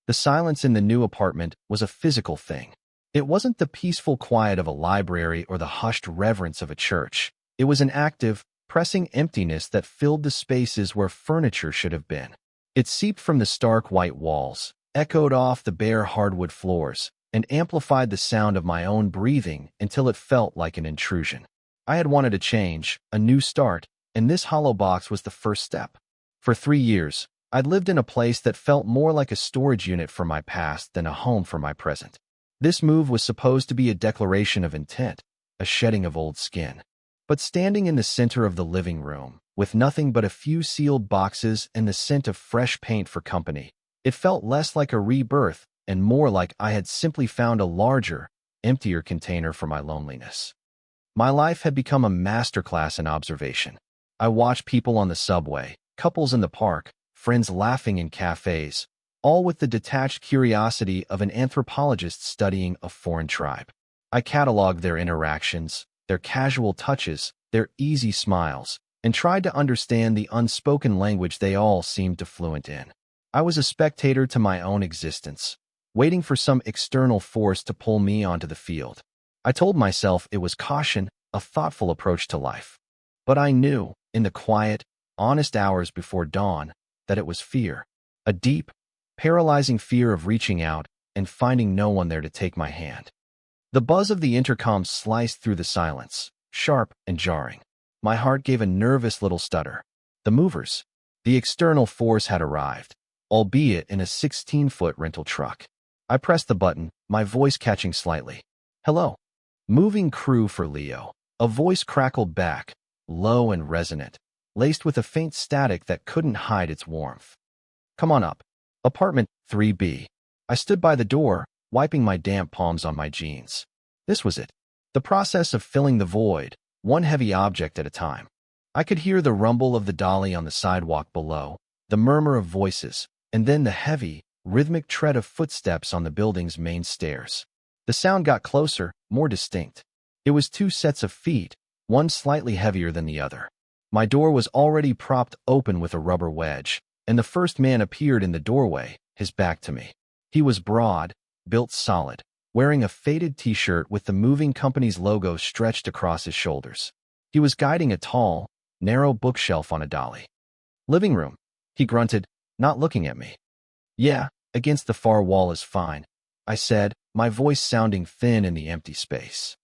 The silence in the new apartment was a physical thing. It wasn't the peaceful quiet of a library or the hushed reverence of a church. It was an active, pressing emptiness that filled the spaces where furniture should have been. It seeped from the stark white walls, echoed off the bare hardwood floors, and amplified the sound of my own breathing until it felt like an intrusion. I had wanted a change, a new start, and this hollow box was the first step. For 3 years, I'd lived in a place that felt more like a storage unit for my past than a home for my present. This move was supposed to be a declaration of intent, a shedding of old skin. But standing in the center of the living room, with nothing but a few sealed boxes and the scent of fresh paint for company, it felt less like a rebirth and more like I had simply found a larger, emptier container for my loneliness. My life had become a masterclass in observation. I watched people on the subway, couples in the park, friends laughing in cafes, all with the detached curiosity of an anthropologist studying a foreign tribe. I cataloged their interactions, their casual touches, their easy smiles, and tried to understand the unspoken language they all seemed to fluent in. I was a spectator to my own existence, waiting for some external force to pull me onto the field. I told myself it was caution, a thoughtful approach to life. But I knew, in the quiet, honest hours before dawn, that it was fear. A deep, paralyzing fear of reaching out and finding no one there to take my hand. The buzz of the intercom sliced through the silence, sharp and jarring. My heart gave a nervous little stutter. The movers. The external force had arrived, albeit in a 16-foot rental truck. I pressed the button, my voice catching slightly. "Hello." "Moving crew for Leo." A voice crackled back, low and resonant, laced with a faint static that couldn't hide its warmth. "Come on up. Apartment 3B." I stood by the door, wiping my damp palms on my jeans. This was it. The process of filling the void, one heavy object at a time. I could hear the rumble of the dolly on the sidewalk below, the murmur of voices, and then the heavy, rhythmic tread of footsteps on the building's main stairs. The sound got closer, more distinct. It was 2 sets of feet, one slightly heavier than the other. My door was already propped open with a rubber wedge, and the first man appeared in the doorway, his back to me. He was broad, built solid, wearing a faded t-shirt with the moving company's logo stretched across his shoulders. He was guiding a tall, narrow bookshelf on a dolly. "Living room," he grunted, not looking at me. "Yeah, against the far wall is fine," I said, my voice sounding thin in the empty space.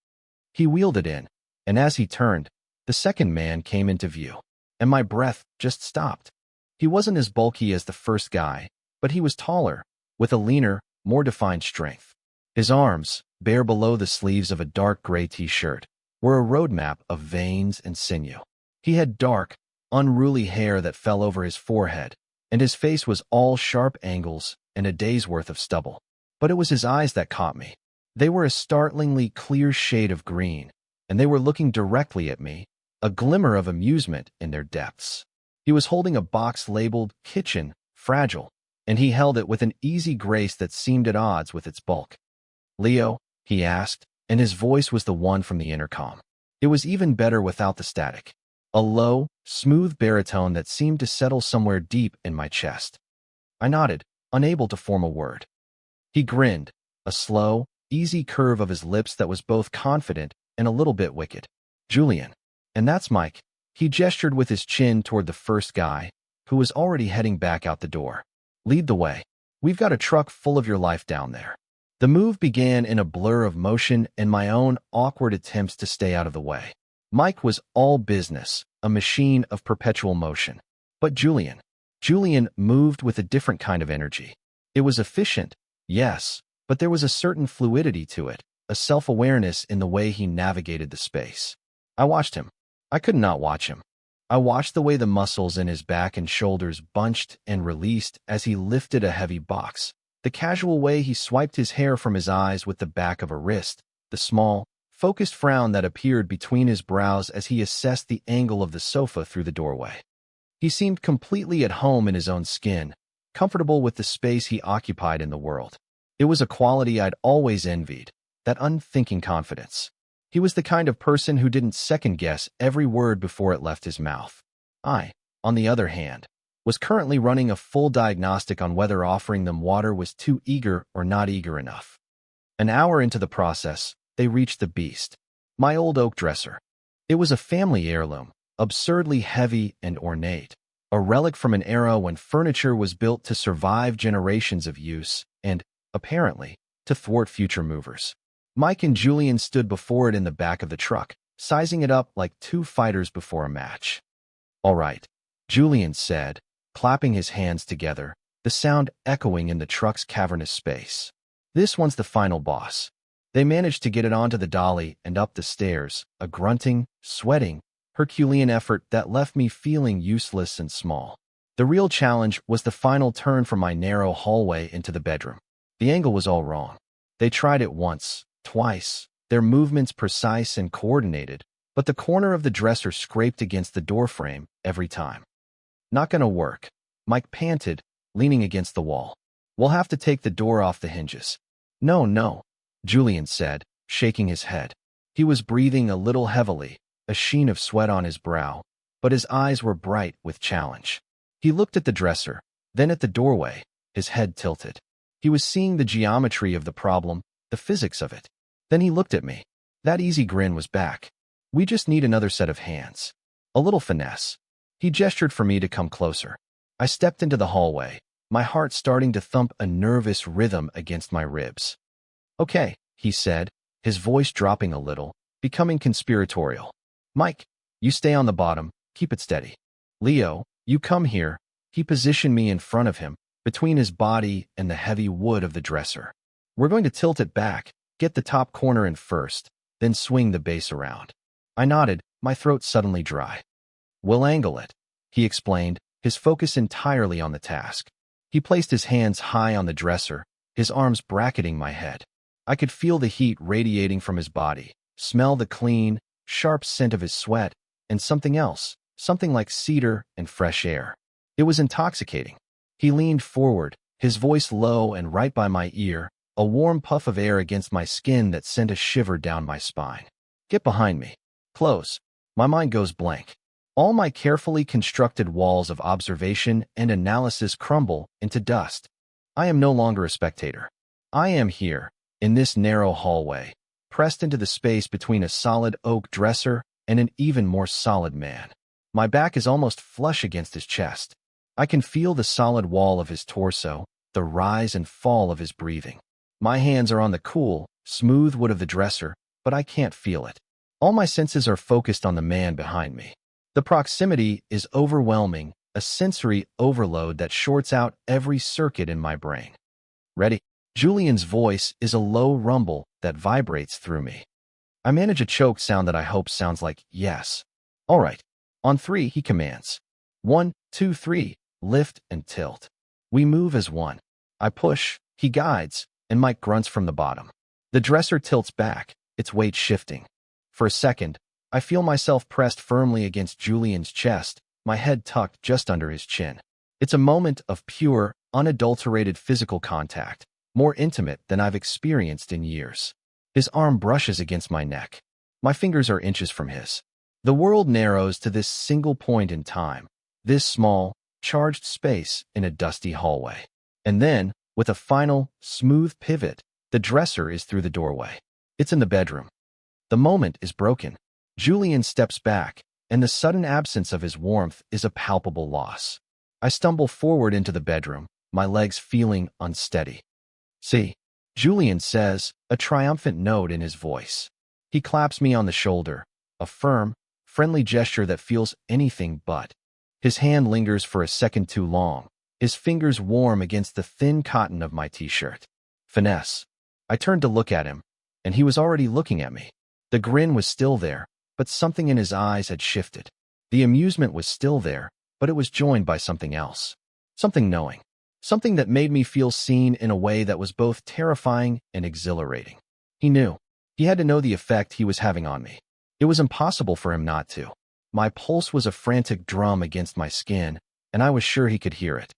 He wheeled it in, and as he turned, the second man came into view, and my breath just stopped. He wasn't as bulky as the first guy, but he was taller, with a leaner, more defined strength. His arms, bare below the sleeves of a dark gray t-shirt, were a roadmap of veins and sinew. He had dark, unruly hair that fell over his forehead, and his face was all sharp angles and a day's worth of stubble. But it was his eyes that caught me. They were a startlingly clear shade of green, and they were looking directly at me, a glimmer of amusement in their depths. He was holding a box labeled "Kitchen, Fragile," and he held it with an easy grace that seemed at odds with its bulk. "Leo?" he asked, and his voice was the one from the intercom. It was even better without the static. A low, smooth baritone that seemed to settle somewhere deep in my chest. I nodded, unable to form a word. He grinned, a slow, easy curve of his lips that was both confident and a little bit wicked. "Julian. And that's Mike." He gestured with his chin toward the first guy, who was already heading back out the door. "Lead the way. We've got a truck full of your life down there." The move began in a blur of motion and my own awkward attempts to stay out of the way. Mike was all business, a machine of perpetual motion. But Julian moved with a different kind of energy. It was efficient, yes, but there was a certain fluidity to it, a self-awareness in the way he navigated the space. I watched him. I could not watch him. I watched the way the muscles in his back and shoulders bunched and released as he lifted a heavy box, the casual way he swiped his hair from his eyes with the back of a wrist, the small, focused frown that appeared between his brows as he assessed the angle of the sofa through the doorway. He seemed completely at home in his own skin, comfortable with the space he occupied in the world. It was a quality I'd always envied, that unthinking confidence. He was the kind of person who didn't second-guess every word before it left his mouth. I, on the other hand, was currently running a full diagnostic on whether offering them water was too eager or not eager enough. An hour into the process, they reached the beast. My old oak dresser. It was a family heirloom, absurdly heavy and ornate, a relic from an era when furniture was built to survive generations of use and, apparently, to thwart future movers. Mike and Julian stood before it in the back of the truck, sizing it up like two fighters before a match. "All right," Julian said, clapping his hands together, the sound echoing in the truck's cavernous space. "This one's the final boss." They managed to get it onto the dolly and up the stairs, a grunting, sweating, Herculean effort that left me feeling useless and small. The real challenge was the final turn from my narrow hallway into the bedroom. The angle was all wrong. They tried it once, twice, their movements precise and coordinated, but the corner of the dresser scraped against the doorframe every time. "Not gonna work," Mike panted, leaning against the wall. "We'll have to take the door off the hinges." No, Julian said, shaking his head. He was breathing a little heavily, a sheen of sweat on his brow, but his eyes were bright with challenge. He looked at the dresser, then at the doorway, his head tilted. He was seeing the geometry of the problem, the physics of it. Then he looked at me. That easy grin was back. "We just need another set of hands. A little finesse." He gestured for me to come closer. I stepped into the hallway, my heart starting to thump a nervous rhythm against my ribs. "Okay," he said, his voice dropping a little, becoming conspiratorial. "Mike, you stay on the bottom, keep it steady. Leo, you come here." He positioned me in front of him, between his body and the heavy wood of the dresser. "We're going to tilt it back, get the top corner in first, then swing the base around." I nodded, my throat suddenly dry. "We'll angle it," he explained, his focus entirely on the task. He placed his hands high on the dresser, his arms bracketing my head. I could feel the heat radiating from his body, smell the clean, sharp scent of his sweat, and something else, something like cedar and fresh air. It was intoxicating. He leaned forward, his voice low and right by my ear, a warm puff of air against my skin that sent a shiver down my spine. "Get behind me. Close." My mind goes blank. All my carefully constructed walls of observation and analysis crumble into dust. I am no longer a spectator. I am here, in this narrow hallway, pressed into the space between a solid oak dresser and an even more solid man. My back is almost flush against his chest. I can feel the solid wall of his torso, the rise and fall of his breathing. My hands are on the cool, smooth wood of the dresser, but I can't feel it. All my senses are focused on the man behind me. The proximity is overwhelming, a sensory overload that shorts out every circuit in my brain. "Ready?" Julian's voice is a low rumble that vibrates through me. I manage a choked sound that I hope sounds like yes. "All right. On 3, he commands. 1, 2, 3, lift and tilt." We move as one. I push, he guides, and Mike grunts from the bottom. The dresser tilts back, its weight shifting. For a second, I feel myself pressed firmly against Julian's chest, my head tucked just under his chin. It's a moment of pure, unadulterated physical contact, more intimate than I've experienced in years. His arm brushes against my neck. My fingers are inches from his. The world narrows to this single point in time, this small, charged space in a dusty hallway. And then, with a final, smooth pivot, the dresser is through the doorway. It's in the bedroom. The moment is broken. Julian steps back, and the sudden absence of his warmth is a palpable loss. I stumble forward into the bedroom, my legs feeling unsteady. "See," Julian says, a triumphant note in his voice. He claps me on the shoulder, a firm, friendly gesture that feels anything but. His hand lingers for a second too long, his fingers warm against the thin cotton of my t-shirt. Finesse. I turned to look at him, and he was already looking at me. The grin was still there, but something in his eyes had shifted. The amusement was still there, but it was joined by something else. Something knowing. Something that made me feel seen in a way that was both terrifying and exhilarating. He knew. He had to know the effect he was having on me. It was impossible for him not to. My pulse was a frantic drum against my skin, and I was sure he could hear it.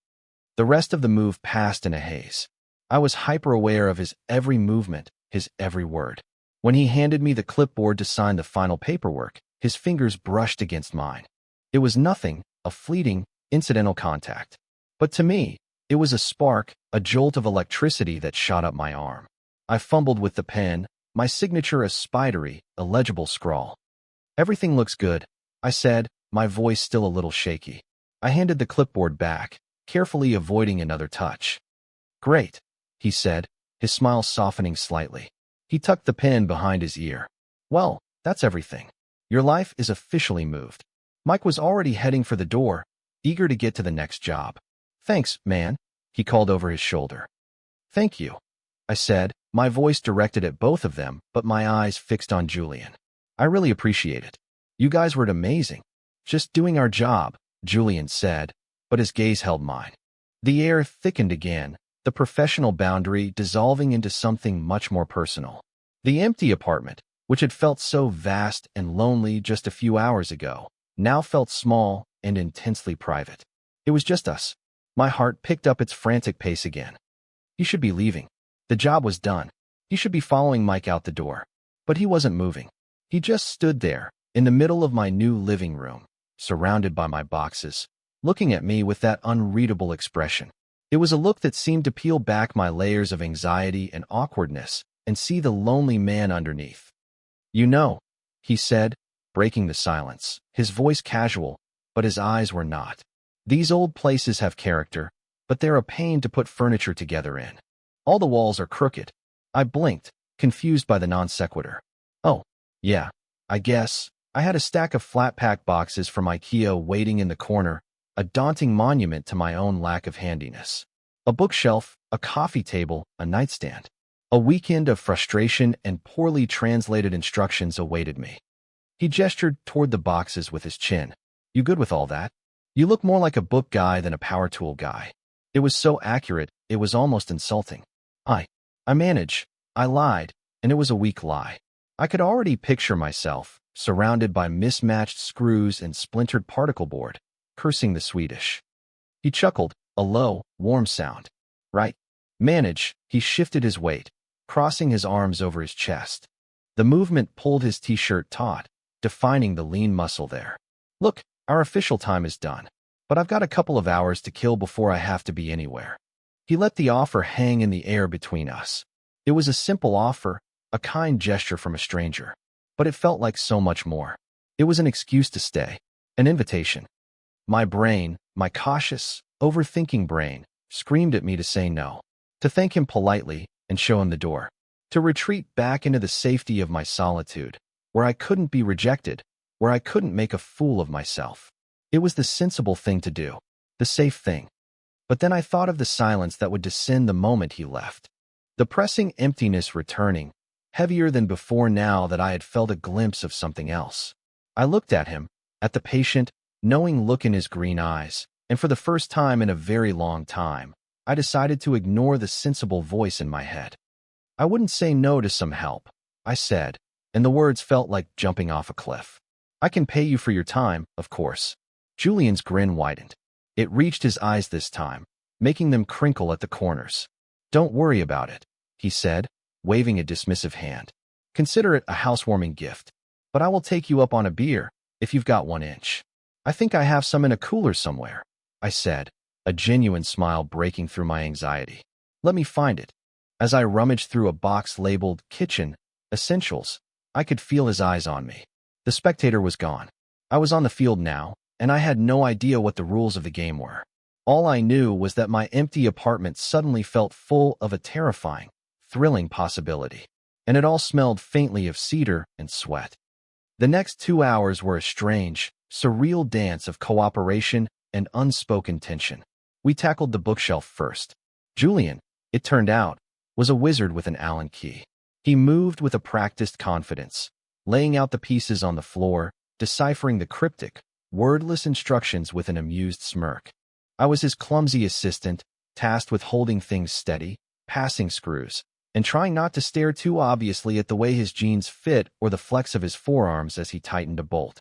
The rest of the move passed in a haze. I was hyper-aware of his every movement, his every word. When he handed me the clipboard to sign the final paperwork, his fingers brushed against mine. It was nothing, a fleeting, incidental contact. But to me, it was a spark, a jolt of electricity that shot up my arm. I fumbled with the pen, my signature a spidery, illegible scrawl. "Everything looks good," I said, my voice still a little shaky. I handed the clipboard back, carefully avoiding another touch. "Great," he said, his smile softening slightly. He tucked the pen behind his ear. "Well, that's everything. Your life is officially moved." Mike was already heading for the door, eager to get to the next job. "Thanks, man," he called over his shoulder. "Thank you," I said, my voice directed at both of them, but my eyes fixed on Julian. "I really appreciate it. You guys were amazing." "Just doing our job," Julian said, but his gaze held mine. The air thickened again, the professional boundary dissolving into something much more personal. The empty apartment, which had felt so vast and lonely just a few hours ago, now felt small and intensely private. It was just us. My heart picked up its frantic pace again. He should be leaving. The job was done. He should be following Mike out the door. But he wasn't moving. He just stood there, in the middle of my new living room, surrounded by my boxes, looking at me with that unreadable expression. It was a look that seemed to peel back my layers of anxiety and awkwardness and see the lonely man underneath. "You know," he said, breaking the silence, his voice casual, but his eyes were not. "These old places have character, but they're a pain to put furniture together in. All the walls are crooked." I blinked, confused by the non sequitur. "Oh, yeah, I guess." I had a stack of flat-pack boxes from IKEA waiting in the corner, a daunting monument to my own lack of handiness. A bookshelf, a coffee table, a nightstand. A weekend of frustration and poorly translated instructions awaited me. He gestured toward the boxes with his chin. "You good with all that? You look more like a book guy than a power tool guy." It was so accurate, it was almost insulting. I manage," I lied, and it was a weak lie. I could already picture myself, surrounded by mismatched screws and splintered particle board, cursing the Swedish. He chuckled, a low, warm sound. "Right. Manage." He shifted his weight, crossing his arms over his chest. The movement pulled his t-shirt taut, defining the lean muscle there. "Look, our official time is done, but I've got a couple of hours to kill before I have to be anywhere." He let the offer hang in the air between us. It was a simple offer, a kind gesture from a stranger, but it felt like so much more. It was an excuse to stay, an invitation. My brain, my cautious, overthinking brain, screamed at me to say no, to thank him politely and show him the door, to retreat back into the safety of my solitude, where I couldn't be rejected, where I couldn't make a fool of myself. It was the sensible thing to do, the safe thing. But then I thought of the silence that would descend the moment he left. The pressing emptiness returning, heavier than before now that I had felt a glimpse of something else. I looked at him, at the patient, knowing look in his green eyes, and for the first time in a very long time, I decided to ignore the sensible voice in my head. "I wouldn't say no to some help," I said, and the words felt like jumping off a cliff. "I can pay you for your time, of course." Julian's grin widened. It reached his eyes this time, making them crinkle at the corners. "Don't worry about it," he said, waving a dismissive hand. "Consider it a housewarming gift, but I will take you up on a beer, if you've got 1 inch. I think I have some in a cooler somewhere," I said, a genuine smile breaking through my anxiety. "Let me find it." As I rummaged through a box labeled Kitchen Essentials, I could feel his eyes on me. The spectator was gone. I was on the field now, and I had no idea what the rules of the game were. All I knew was that my empty apartment suddenly felt full of a terrifying, thrilling possibility, and it all smelled faintly of cedar and sweat. The next 2 hours were a strange, surreal dance of cooperation and unspoken tension. We tackled the bookshelf first. Julian, it turned out, was a wizard with an Allen key. He moved with a practiced confidence, laying out the pieces on the floor, deciphering the cryptic, wordless instructions with an amused smirk. I was his clumsy assistant, tasked with holding things steady, passing screws, and trying not to stare too obviously at the way his jeans fit or the flex of his forearms as he tightened a bolt.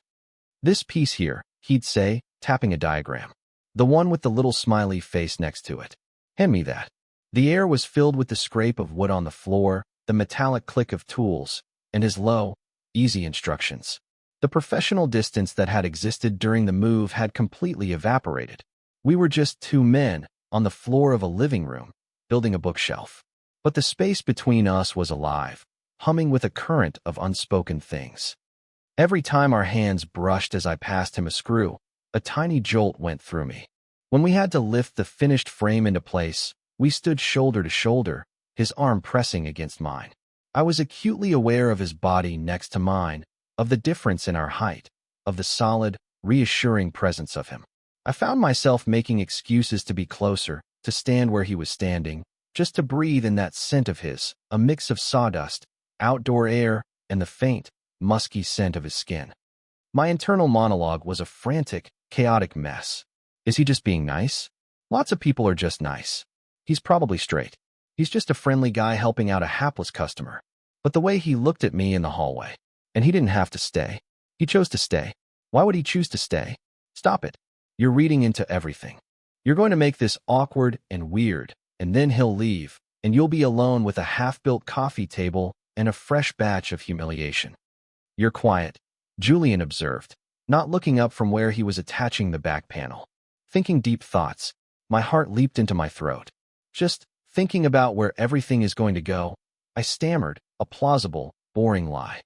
"This piece here," he'd say, tapping a diagram. "The one with the little smiley face next to it. Hand me that." The air was filled with the scrape of wood on the floor, the metallic click of tools, and his low, easy instructions. The professional distance that had existed during the move had completely evaporated. We were just two men on the floor of a living room, building a bookshelf. But the space between us was alive, humming with a current of unspoken things. Every time our hands brushed as I passed him a screw, a tiny jolt went through me. When we had to lift the finished frame into place, we stood shoulder to shoulder, his arm pressing against mine. I was acutely aware of his body next to mine, of the difference in our height, of the solid, reassuring presence of him. I found myself making excuses to be closer, to stand where he was standing, just to breathe in that scent of his, a mix of sawdust, outdoor air, and the faint, musky scent of his skin. My internal monologue was a frantic, chaotic mess. Is he just being nice? Lots of people are just nice. He's probably straight. He's just a friendly guy helping out a hapless customer. But the way he looked at me in the hallway, and he didn't have to stay. He chose to stay. Why would he choose to stay? Stop it. You're reading into everything. You're going to make this awkward and weird, and then he'll leave, and you'll be alone with a half-built coffee table and a fresh batch of humiliation. You're quiet, Julian observed, not looking up from where he was attaching the back panel. Thinking deep thoughts, my heart leaped into my throat. Just thinking about where everything is going to go, I stammered, a plausible, boring lie.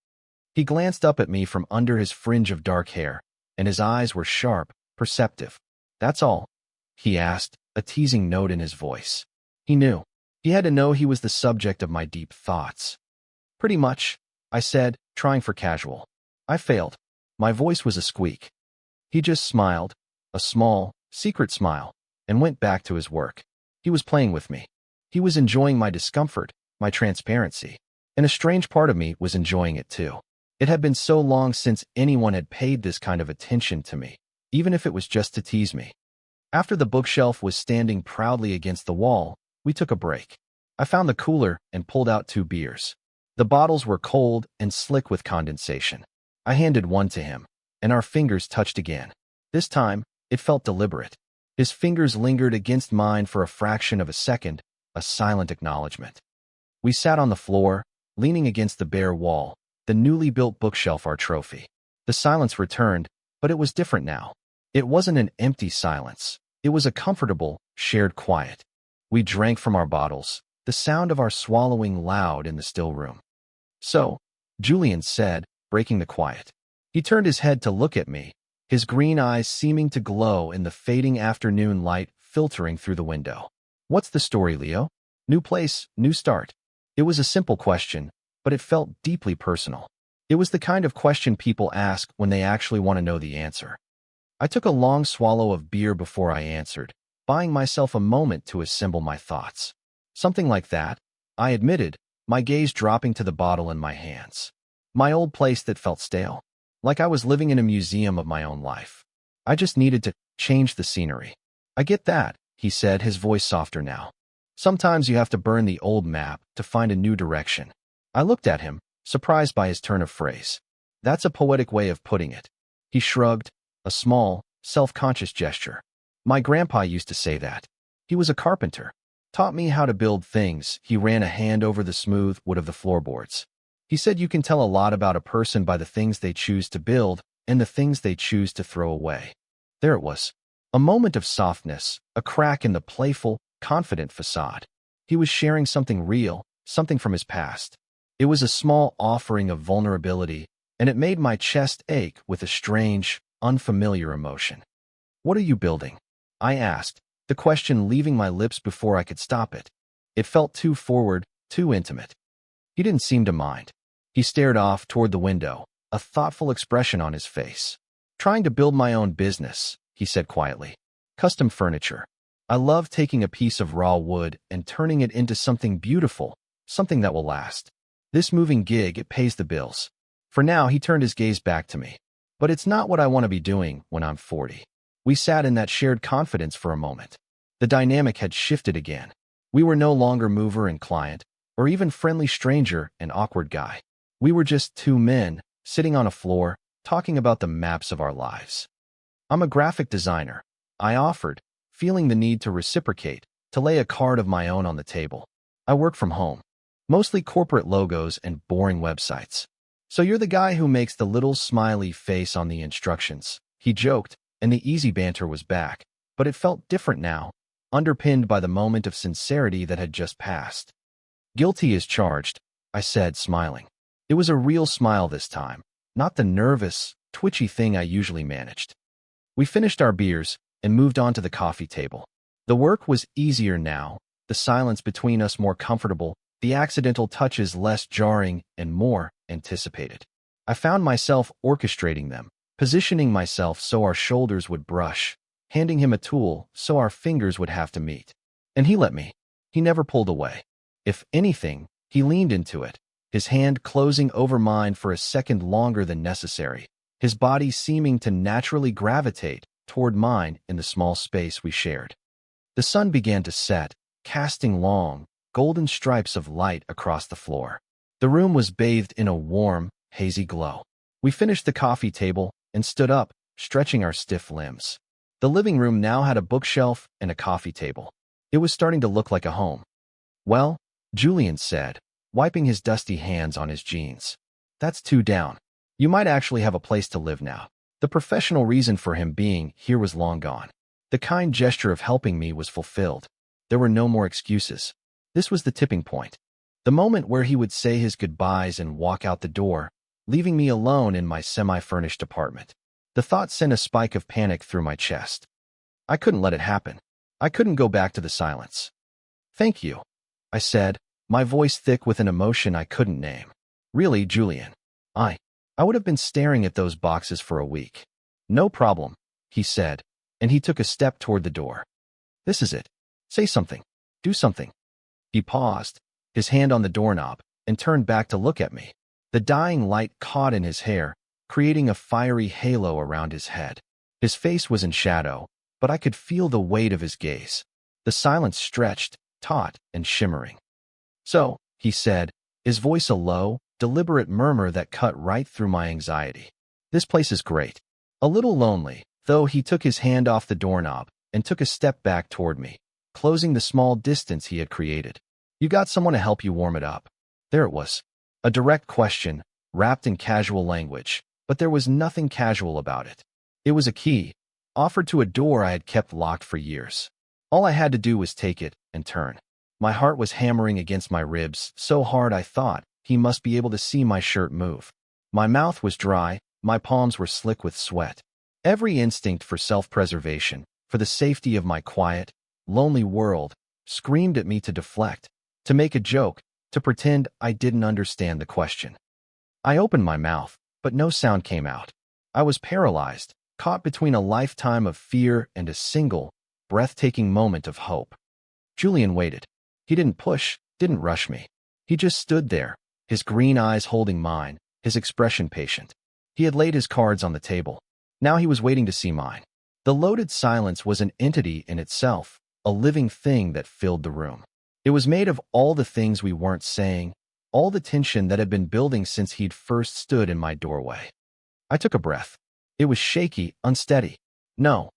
He glanced up at me from under his fringe of dark hair, and his eyes were sharp, perceptive. That's all? He asked, a teasing note in his voice. He knew. He had to know he was the subject of my deep thoughts. Pretty much, I said, trying for casual. I failed. My voice was a squeak. He just smiled, a small, secret smile, and went back to his work. He was playing with me. He was enjoying my discomfort, my transparency, and a strange part of me was enjoying it too. It had been so long since anyone had paid this kind of attention to me, even if it was just to tease me. After the bookshelf was standing proudly against the wall, we took a break. I found the cooler and pulled out 2 beers. The bottles were cold and slick with condensation. I handed one to him, and our fingers touched again. This time, it felt deliberate. His fingers lingered against mine for a fraction of a second, a silent acknowledgement. We sat on the floor, leaning against the bare wall, the newly built bookshelf our trophy. The silence returned, but it was different now. It wasn't an empty silence. It was a comfortable, shared quiet. We drank from our bottles, the sound of our swallowing loud in the still room. So, Julian said, breaking the quiet. He turned his head to look at me, his green eyes seeming to glow in the fading afternoon light filtering through the window. What's the story, Leo? New place, new start. It was a simple question, but it felt deeply personal. It was the kind of question people ask when they actually want to know the answer. I took a long swallow of beer before I answered, buying myself a moment to assemble my thoughts. Something like that, I admitted, my gaze dropping to the bottle in my hands. My old place that felt stale, like I was living in a museum of my own life. I just needed to change the scenery. I get that, he said, his voice softer now. Sometimes you have to burn the old map to find a new direction. I looked at him, surprised by his turn of phrase. That's a poetic way of putting it. He shrugged, a small, self-conscious gesture. My grandpa used to say that. He was a carpenter. Taught me how to build things. He ran a hand over the smooth wood of the floorboards. He said you can tell a lot about a person by the things they choose to build and the things they choose to throw away. There it was. A moment of softness, a crack in the playful, confident facade. He was sharing something real, something from his past. It was a small offering of vulnerability, and it made my chest ache with a strange, unfamiliar emotion. What are you building? I asked, the question leaving my lips before I could stop it. It felt too forward, too intimate. He didn't seem to mind. He stared off toward the window, a thoughtful expression on his face. Trying to build my own business, he said quietly. Custom furniture. I love taking a piece of raw wood and turning it into something beautiful, something that will last. This moving gig, it pays the bills. For now, he turned his gaze back to me. But it's not what I want to be doing when I'm 40. We sat in that shared confidence for a moment. The dynamic had shifted again. We were no longer mover and client, or even friendly stranger and awkward guy. We were just 2 men, sitting on a floor, talking about the maps of our lives. I'm a graphic designer, I offered, feeling the need to reciprocate, to lay a card of my own on the table. I work from home. Mostly corporate logos and boring websites. So you're the guy who makes the little smiley face on the instructions, he joked, and the easy banter was back. but it felt different now, underpinned by the moment of sincerity that had just passed. Guilty as charged, I said, smiling. It was a real smile this time, not the nervous, twitchy thing I usually managed. We finished our beers and moved on to the coffee table. The work was easier now, the silence between us more comfortable, the accidental touches less jarring and more anticipated. I found myself orchestrating them, positioning myself so our shoulders would brush, handing him a tool so our fingers would have to meet. And he let me. He never pulled away. If anything, he leaned into it, his hand closing over mine for a second longer than necessary, his body seeming to naturally gravitate toward mine in the small space we shared. The sun began to set, casting long, golden stripes of light across the floor. The room was bathed in a warm, hazy glow. We finished the coffee table and stood up, stretching our stiff limbs. The living room now had a bookshelf and a coffee table. It was starting to look like a home. "Well," Julian said, wiping his dusty hands on his jeans. "That's two down. You might actually have a place to live now." The professional reason for him being here was long gone. The kind gesture of helping me was fulfilled. There were no more excuses. This was the tipping point. The moment where he would say his goodbyes and walk out the door, leaving me alone in my semi-furnished apartment. The thought sent a spike of panic through my chest. I couldn't let it happen. I couldn't go back to the silence. "Thank you," I said, my voice thick with an emotion I couldn't name. "Really, Julian. I would have been staring at those boxes for a week." "No problem," he said, and he took a step toward the door. "This is it. Say something. Do something." He paused, his hand on the doorknob, and turned back to look at me. The dying light caught in his hair, creating a fiery halo around his head. His face was in shadow, but I could feel the weight of his gaze. The silence stretched, taut and shimmering. "So," he said, his voice a low, deliberate murmur that cut right through my anxiety. "This place is great. A little lonely, though." He took his hand off the doorknob and took a step back toward me, closing the small distance he had created. "You got someone to help you warm it up?" There it was. A direct question, wrapped in casual language, but there was nothing casual about it. It was a key, offered to a door I had kept locked for years. All I had to do was take it and turn. My heart was hammering against my ribs, so hard I thought he must be able to see my shirt move. My mouth was dry, my palms were slick with sweat. Every instinct for self-preservation, for the safety of my quiet, lonely world, screamed at me to deflect, to make a joke, to pretend I didn't understand the question. I opened my mouth, but no sound came out. I was paralyzed, caught between a lifetime of fear and a single, breathtaking moment of hope. Julian waited. He didn't push, didn't rush me. He just stood there, his green eyes holding mine, his expression patient. He had laid his cards on the table. Now he was waiting to see mine. The loaded silence was an entity in itself, a living thing that filled the room. It was made of all the things we weren't saying, all the tension that had been building since he'd first stood in my doorway. I took a breath. It was shaky, unsteady. "No."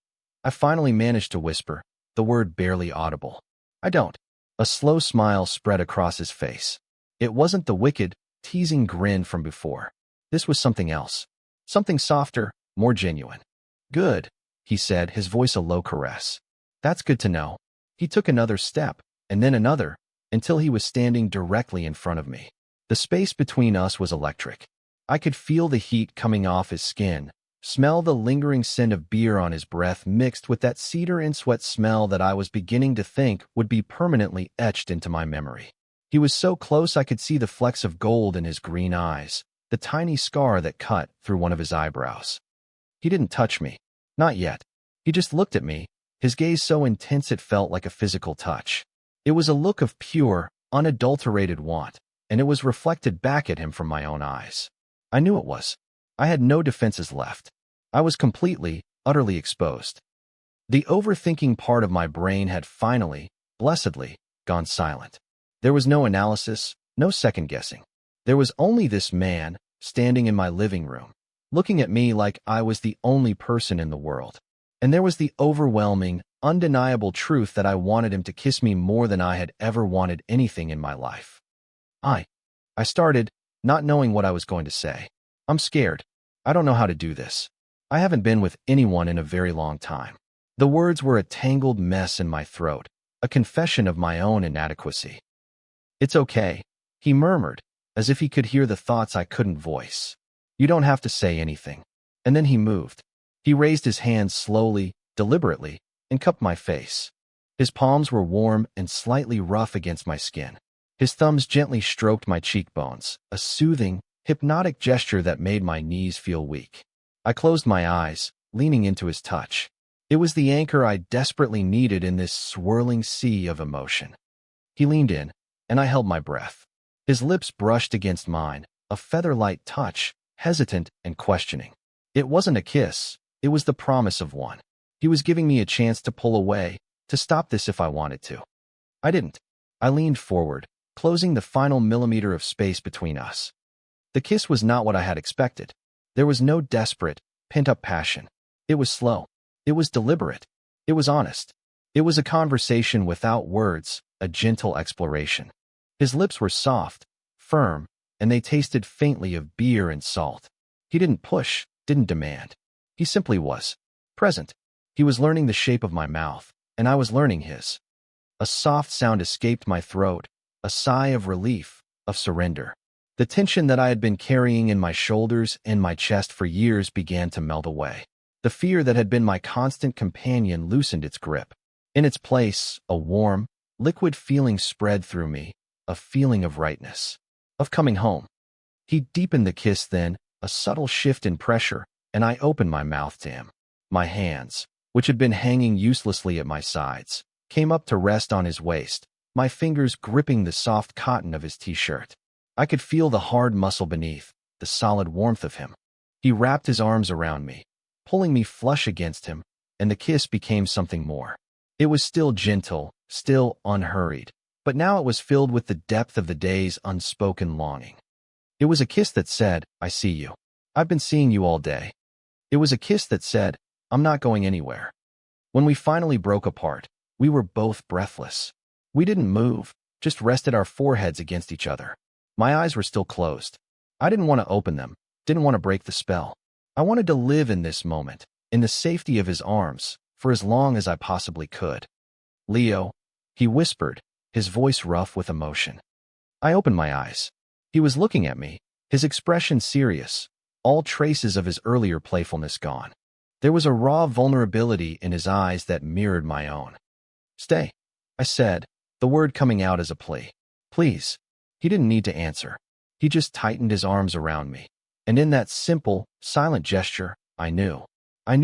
I finally managed to whisper, the word barely audible. "I don't." A slow smile spread across his face. It wasn't the wicked, teasing grin from before. This was something else. Something softer, more genuine. "Good," he said, his voice a low caress. "That's good to know." He took another step, and then another, until he was standing directly in front of me. The space between us was electric. I could feel the heat coming off his skin, smell the lingering scent of beer on his breath mixed with that cedar and sweat smell that I was beginning to think would be permanently etched into my memory. He was so close I could see the flecks of gold in his green eyes, the tiny scar that cut through one of his eyebrows. He didn't touch me. Not yet. He just looked at me, his gaze so intense it felt like a physical touch. It was a look of pure, unadulterated want, and it was reflected back at him from my own eyes. I knew it was. I had no defenses left. I was completely, utterly exposed. The overthinking part of my brain had finally, blessedly, gone silent. There was no analysis, no second-guessing. There was only this man, standing in my living room, looking at me like I was the only person in the world. And there was the overwhelming, undeniable truth that I wanted him to kiss me more than I had ever wanted anything in my life. I started, not knowing what I was going to say. "I'm scared. I don't know how to do this. I haven't been with anyone in a very long time." The words were a tangled mess in my throat, a confession of my own inadequacy. "It's okay," he murmured, as if he could hear the thoughts I couldn't voice. "You don't have to say anything." And then he moved. He raised his hands slowly, deliberately, and cupped my face. His palms were warm and slightly rough against my skin. His thumbs gently stroked my cheekbones, a soothing, hypnotic gesture that made my knees feel weak. I closed my eyes, leaning into his touch. It was the anchor I desperately needed in this swirling sea of emotion. He leaned in, and I held my breath. His lips brushed against mine, a feather-light touch, hesitant and questioning. It wasn't a kiss, it was the promise of one. He was giving me a chance to pull away, to stop this if I wanted to. I didn't. I leaned forward, closing the final millimeter of space between us. The kiss was not what I had expected. There was no desperate, pent-up passion. It was slow. It was deliberate. It was honest. It was a conversation without words, a gentle exploration. His lips were soft, firm, and they tasted faintly of beer and salt. He didn't push, didn't demand. He simply was. Present. He was learning the shape of my mouth, and I was learning his. A soft sound escaped my throat, a sigh of relief, of surrender. The tension that I had been carrying in my shoulders and my chest for years began to melt away. The fear that had been my constant companion loosened its grip. In its place, a warm, liquid feeling spread through me, a feeling of rightness, of coming home. He deepened the kiss then, a subtle shift in pressure, and I opened my mouth to him. My hands, which had been hanging uselessly at my sides, came up to rest on his waist, my fingers gripping the soft cotton of his t-shirt. I could feel the hard muscle beneath, the solid warmth of him. He wrapped his arms around me, pulling me flush against him, and the kiss became something more. It was still gentle, still unhurried, but now it was filled with the depth of the day's unspoken longing. It was a kiss that said, "I see you. I've been seeing you all day." It was a kiss that said, "I'm not going anywhere." When we finally broke apart, we were both breathless. We didn't move, just rested our foreheads against each other. My eyes were still closed. I didn't want to open them, didn't want to break the spell. I wanted to live in this moment, in the safety of his arms, for as long as I possibly could. "Leo," he whispered, his voice rough with emotion. I opened my eyes. He was looking at me, his expression serious, all traces of his earlier playfulness gone. There was a raw vulnerability in his eyes that mirrored my own. "Stay," I said, the word coming out as a plea. "Please." He didn't need to answer. He just tightened his arms around me. And in that simple, silent gesture, I knew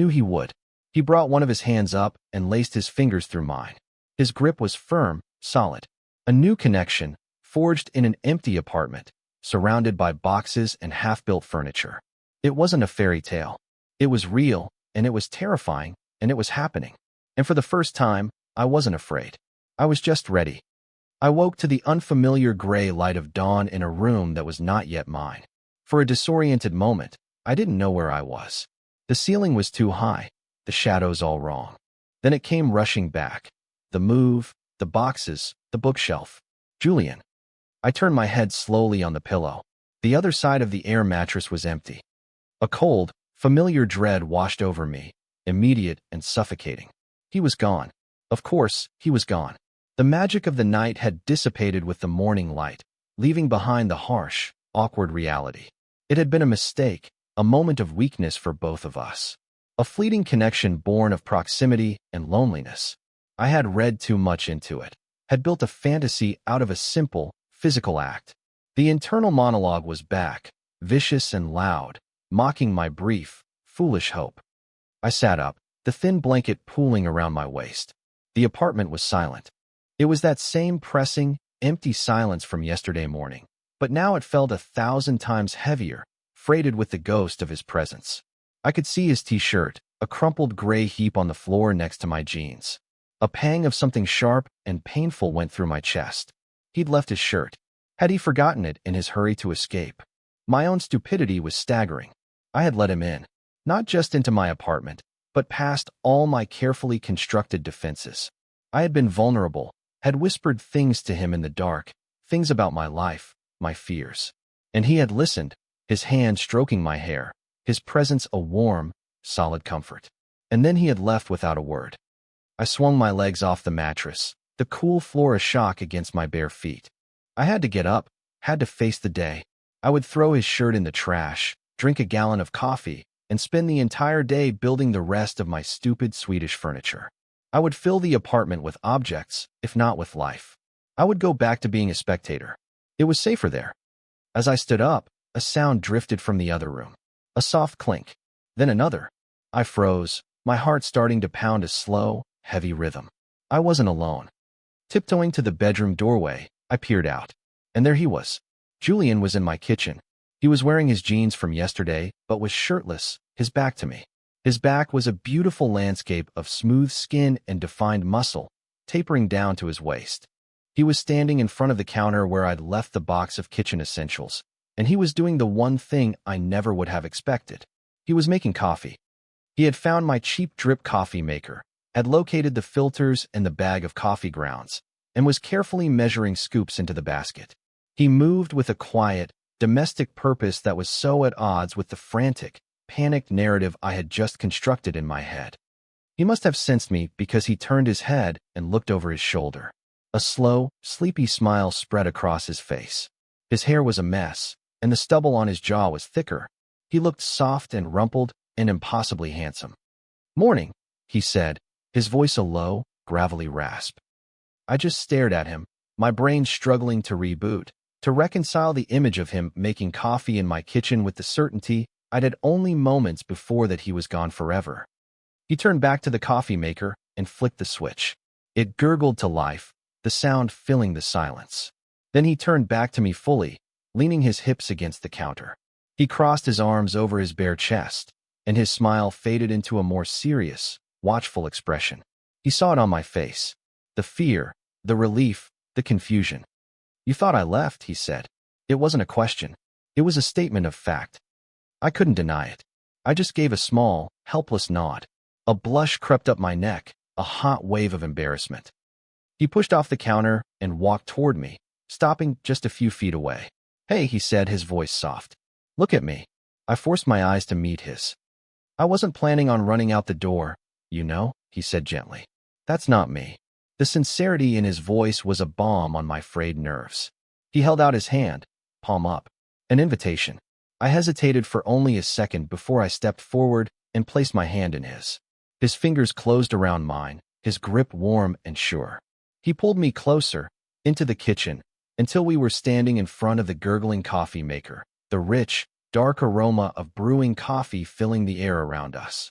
he would. He brought one of his hands up and laced his fingers through mine. His grip was firm, solid. A new connection, forged in an empty apartment, surrounded by boxes and half-built furniture. It wasn't a fairy tale. It was real, and it was terrifying, and it was happening. And for the first time, I wasn't afraid. I was just ready. I woke to the unfamiliar gray light of dawn in a room that was not yet mine. For a disoriented moment, I didn't know where I was. The ceiling was too high, the shadows all wrong. Then it came rushing back. The move, the boxes, the bookshelf. "Julian." I turned my head slowly on the pillow. The other side of the air mattress was empty. A cold, familiar dread washed over me, immediate and suffocating. He was gone. Of course, he was gone. The magic of the night had dissipated with the morning light, leaving behind the harsh, awkward reality. It had been a mistake, a moment of weakness for both of us. A fleeting connection born of proximity and loneliness. I had read too much into it, had built a fantasy out of a simple, physical act. The internal monologue was back, vicious and loud, mocking my brief, foolish hope. I sat up, the thin blanket pooling around my waist. The apartment was silent. It was that same pressing, empty silence from yesterday morning, but now it felt 1,000 times heavier, freighted with the ghost of his presence. I could see his t-shirt, a crumpled gray heap on the floor next to my jeans. A pang of something sharp and painful went through my chest. He'd left his shirt. Had he forgotten it in his hurry to escape? My own stupidity was staggering. I had let him in, not just into my apartment, but past all my carefully constructed defenses. I had been vulnerable, had whispered things to him in the dark, things about my life, my fears. And he had listened, his hand stroking my hair, his presence a warm, solid comfort. And then he had left without a word. I swung my legs off the mattress, the cool floor a shock against my bare feet. I had to get up, had to face the day. I would throw his shirt in the trash, drink a gallon of coffee, and spend the entire day building the rest of my stupid Swedish furniture. I would fill the apartment with objects, if not with life. I would go back to being a spectator. It was safer there. As I stood up, a sound drifted from the other room. A soft clink. Then another. I froze, my heart starting to pound a slow, heavy rhythm. I wasn't alone. Tiptoeing to the bedroom doorway, I peered out. And there he was. Julian was in my kitchen. He was wearing his jeans from yesterday, but was shirtless, his back to me. His back was a beautiful landscape of smooth skin and defined muscle, tapering down to his waist. He was standing in front of the counter where I'd left the box of kitchen essentials, and he was doing the one thing I never would have expected. He was making coffee. He had found my cheap drip coffee maker, had located the filters and the bag of coffee grounds, and was carefully measuring scoops into the basket. He moved with a quiet, domestic purpose that was so at odds with the frantic, panicked narrative I had just constructed in my head. He must have sensed me because he turned his head and looked over his shoulder. A slow, sleepy smile spread across his face. His hair was a mess, and the stubble on his jaw was thicker. He looked soft and rumpled and impossibly handsome. "Morning," he said, his voice a low, gravelly rasp. I just stared at him, my brain struggling to reboot, to reconcile the image of him making coffee in my kitchen with the certainty I'd had only moments before that he was gone forever. He turned back to the coffee maker and flicked the switch. It gurgled to life, the sound filling the silence. Then he turned back to me fully, leaning his hips against the counter. He crossed his arms over his bare chest, and his smile faded into a more serious, watchful expression. He saw it on my face. The fear, the relief, the confusion. "You thought I left," he said. It wasn't a question. It was a statement of fact. I couldn't deny it. I just gave a small, helpless nod. A blush crept up my neck, a hot wave of embarrassment. He pushed off the counter and walked toward me, stopping just a few feet away. "Hey," he said, his voice soft. "Look at me." I forced my eyes to meet his. "I wasn't planning on running out the door, you know," he said gently. "That's not me." The sincerity in his voice was a balm on my frayed nerves. He held out his hand, palm up. An invitation. I hesitated for only a second before I stepped forward and placed my hand in his. His fingers closed around mine, his grip warm and sure. He pulled me closer, into the kitchen, until we were standing in front of the gurgling coffee maker, the rich, dark aroma of brewing coffee filling the air around us.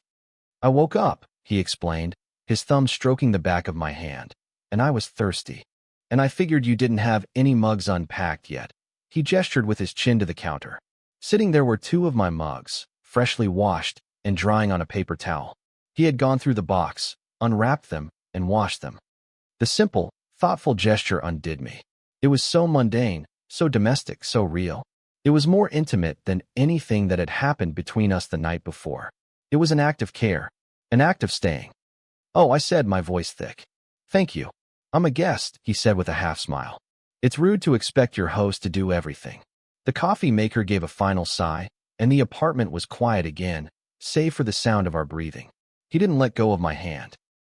"I woke up," he explained, his thumb stroking the back of my hand, "and I was thirsty. And I figured you didn't have any mugs unpacked yet." He gestured with his chin to the counter. Sitting there were two of my mugs, freshly washed and drying on a paper towel. He had gone through the box, unwrapped them, and washed them. The simple, thoughtful gesture undid me. It was so mundane, so domestic, so real. It was more intimate than anything that had happened between us the night before. It was an act of care, an act of staying. "Oh," I said, my voice thick. "Thank you. I'm a guest," he said with a half smile. "It's rude to expect your host to do everything." The coffee maker gave a final sigh, and the apartment was quiet again, save for the sound of our breathing. He didn't let go of my hand.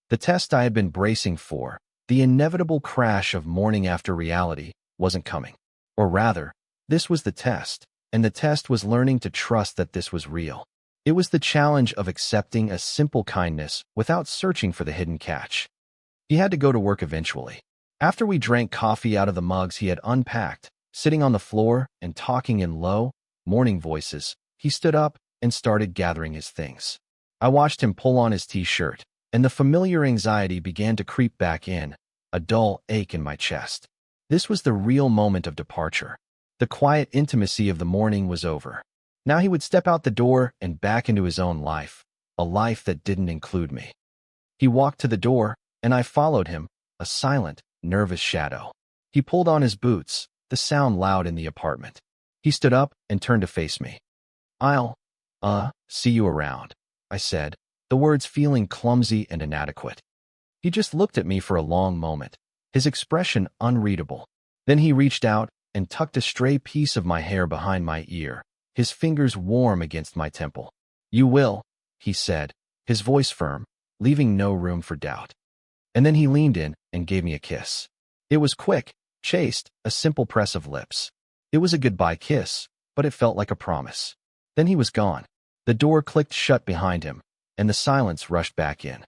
The test I had been bracing for, the inevitable crash of morning after reality, wasn't coming. Or rather, this was the test, and the test was learning to trust that this was real. It was the challenge of accepting a simple kindness without searching for the hidden catch. He had to go to work eventually. After we drank coffee out of the mugs he had unpacked, sitting on the floor and talking in low, morning voices, he stood up and started gathering his things. I watched him pull on his t-shirt, and the familiar anxiety began to creep back in, a dull ache in my chest. This was the real moment of departure. The quiet intimacy of the morning was over. Now he would step out the door and back into his own life, a life that didn't include me. He walked to the door, and I followed him, a silent, nervous shadow. He pulled on his boots, the sound loud in the apartment. He stood up and turned to face me. "I'll, see you around," I said, the words feeling clumsy and inadequate. He just looked at me for a long moment, his expression unreadable. Then he reached out and tucked a stray piece of my hair behind my ear, his fingers warm against my temple. "You will," he said, his voice firm, leaving no room for doubt. And then he leaned in and gave me a kiss. It was quick, chaste, a simple press of lips. It was a goodbye kiss, but it felt like a promise. Then he was gone. The door clicked shut behind him, and the silence rushed back in.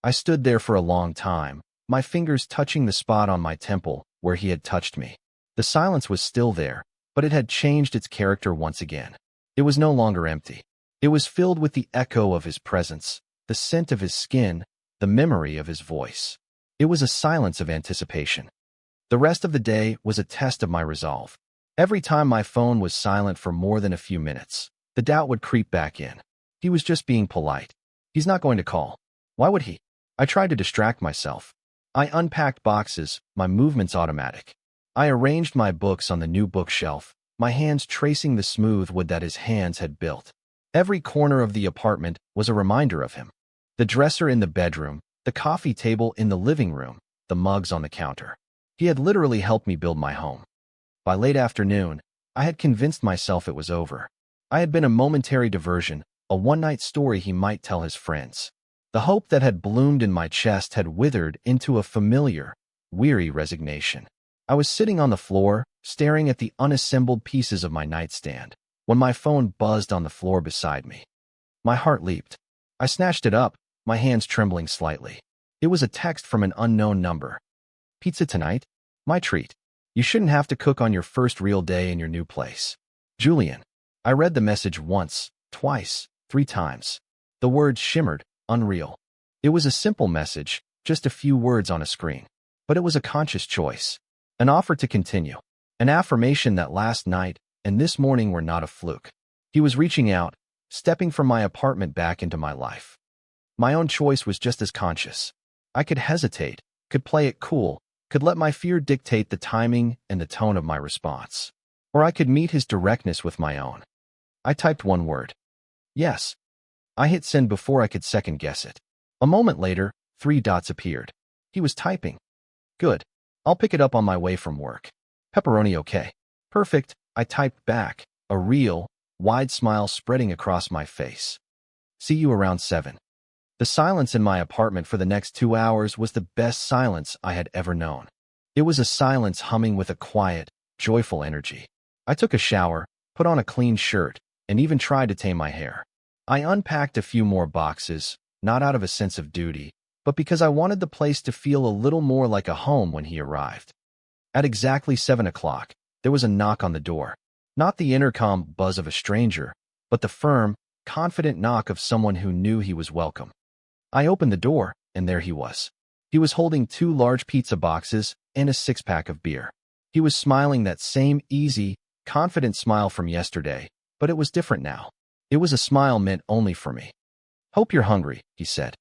I stood there for a long time, my fingers touching the spot on my temple where he had touched me. The silence was still there, but it had changed its character once again. It was no longer empty. It was filled with the echo of his presence, the scent of his skin, the memory of his voice. It was a silence of anticipation. The rest of the day was a test of my resolve. Every time my phone was silent for more than a few minutes, the doubt would creep back in. He was just being polite. He's not going to call. Why would he? I tried to distract myself. I unpacked boxes, my movements automatic. I arranged my books on the new bookshelf, my hands tracing the smooth wood that his hands had built. Every corner of the apartment was a reminder of him. The dresser in the bedroom, the coffee table in the living room, the mugs on the counter. He had literally helped me build my home. By late afternoon, I had convinced myself it was over. I had been a momentary diversion, a one-night story he might tell his friends. The hope that had bloomed in my chest had withered into a familiar, weary resignation. I was sitting on the floor, staring at the unassembled pieces of my nightstand, when my phone buzzed on the floor beside me. My heart leaped. I snatched it up, my hands trembling slightly. It was a text from an unknown number. "Pizza tonight? My treat. You shouldn't have to cook on your first real day in your new place. Julian." I read the message once, twice, 3 times. The words shimmered, unreal. It was a simple message, just a few words on a screen. But it was a conscious choice. An offer to continue. An affirmation that last night and this morning were not a fluke. He was reaching out, stepping from my apartment back into my life. My own choice was just as conscious. I could hesitate, could play it cool, could let my fear dictate the timing and the tone of my response. Or I could meet his directness with my own. I typed one word. Yes. I hit send before I could second-guess it. A moment later, 3 dots appeared. He was typing. Good. I'll pick it up on my way from work. Pepperoni okay. Perfect, I typed back, a real, wide smile spreading across my face. See you around 7. The silence in my apartment for the next 2 hours was the best silence I had ever known. It was a silence humming with a quiet, joyful energy. I took a shower, put on a clean shirt, and even tried to tame my hair. I unpacked a few more boxes, not out of a sense of duty, but because I wanted the place to feel a little more like a home when he arrived. At exactly 7 o'clock, there was a knock on the door. Not the intercom buzz of a stranger, but the firm, confident knock of someone who knew he was welcome. I opened the door, and there he was. He was holding 2 large pizza boxes and a 6-pack of beer. He was smiling that same easy, confident smile from yesterday, but it was different now. It was a smile meant only for me. "Hope you're hungry," he said.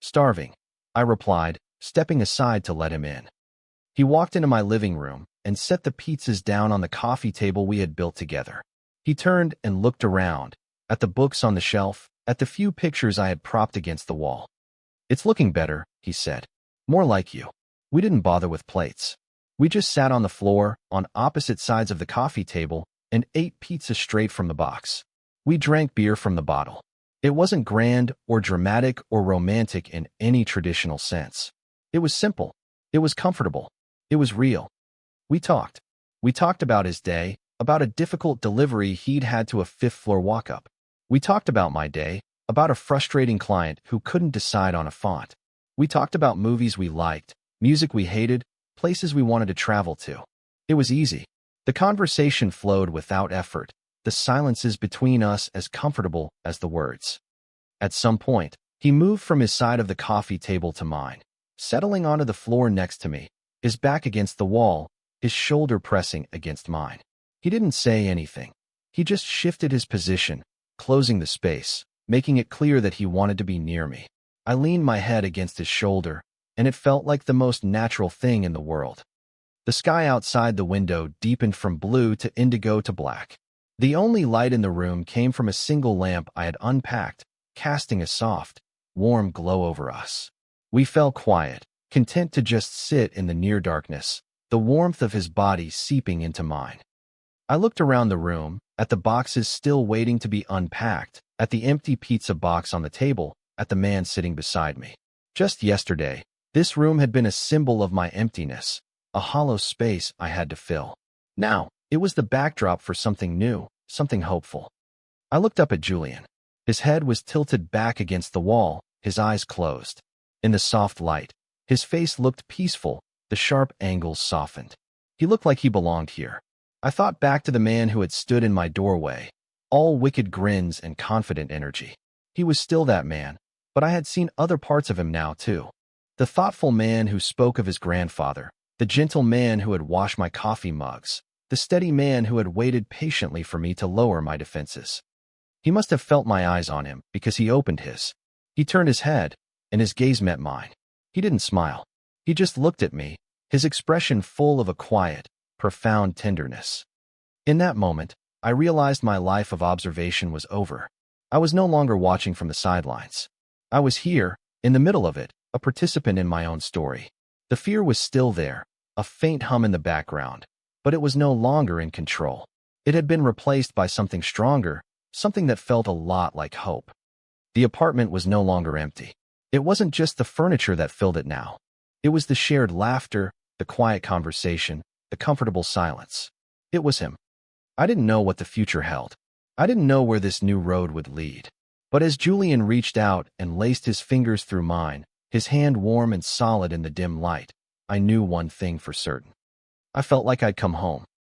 "Starving," I replied, stepping aside to let him in. He walked into my living room and set the pizzas down on the coffee table we had built together. He turned and looked around, at the books on the shelf, at the few pictures I had propped against the wall. "It's looking better," he said. "More like you." We didn't bother with plates. We just sat on the floor, on opposite sides of the coffee table, and ate pizza straight from the box. We drank beer from the bottle. It wasn't grand or dramatic or romantic in any traditional sense. It was simple. It was comfortable. It was real. We talked. We talked about his day, about a difficult delivery he'd had to a 5th-floor walk-up. We talked about my day, about a frustrating client who couldn't decide on a font. We talked about movies we liked, music we hated, places we wanted to travel to. It was easy. The conversation flowed without effort, the silences between us as comfortable as the words. At some point, he moved from his side of the coffee table to mine, settling onto the floor next to me, his back against the wall, his shoulder pressing against mine. He didn't say anything. He just shifted his position, closing the space, making it clear that he wanted to be near me. I leaned my head against his shoulder, and it felt like the most natural thing in the world. The sky outside the window deepened from blue to indigo to black. The only light in the room came from a single lamp I had unpacked, casting a soft, warm glow over us. We fell quiet, content to just sit in the near darkness, the warmth of his body seeping into mine. I looked around the room, at the boxes still waiting to be unpacked, at the empty pizza box on the table, at the man sitting beside me. Just yesterday, This room had been a symbol of my emptiness, a hollow space I had to fill. Now, it was the backdrop for something new, something hopeful. I looked up at Julian. His head was tilted back against the wall, his eyes closed. In the soft light, his face looked peaceful, the sharp angles softened. He looked like he belonged here. I thought back to the man who had stood in my doorway, all wicked grins and confident energy. He was still that man, but I had seen other parts of him now, too. The thoughtful man who spoke of his grandfather, the gentle man who had washed my coffee mugs, the steady man who had waited patiently for me to lower my defenses. He must have felt my eyes on him, because he opened his. He turned his head, and his gaze met mine. He didn't smile. He just looked at me, his expression full of a quiet, profound tenderness. In that moment, I realized my life of observation was over. I was no longer watching from the sidelines. I was here, in the middle of it, a participant in my own story. The fear was still there, a faint hum in the background, but it was no longer in control. It had been replaced by something stronger, something that felt a lot like hope. The apartment was no longer empty. It wasn't just the furniture that filled it now. It was the shared laughter, the quiet conversation, the comfortable silence. It was him. I didn't know what the future held. I didn't know where this new road would lead. But as Julian reached out and laced his fingers through mine, his hand warm and solid in the dim light, I knew one thing for certain. I felt like I'd come home.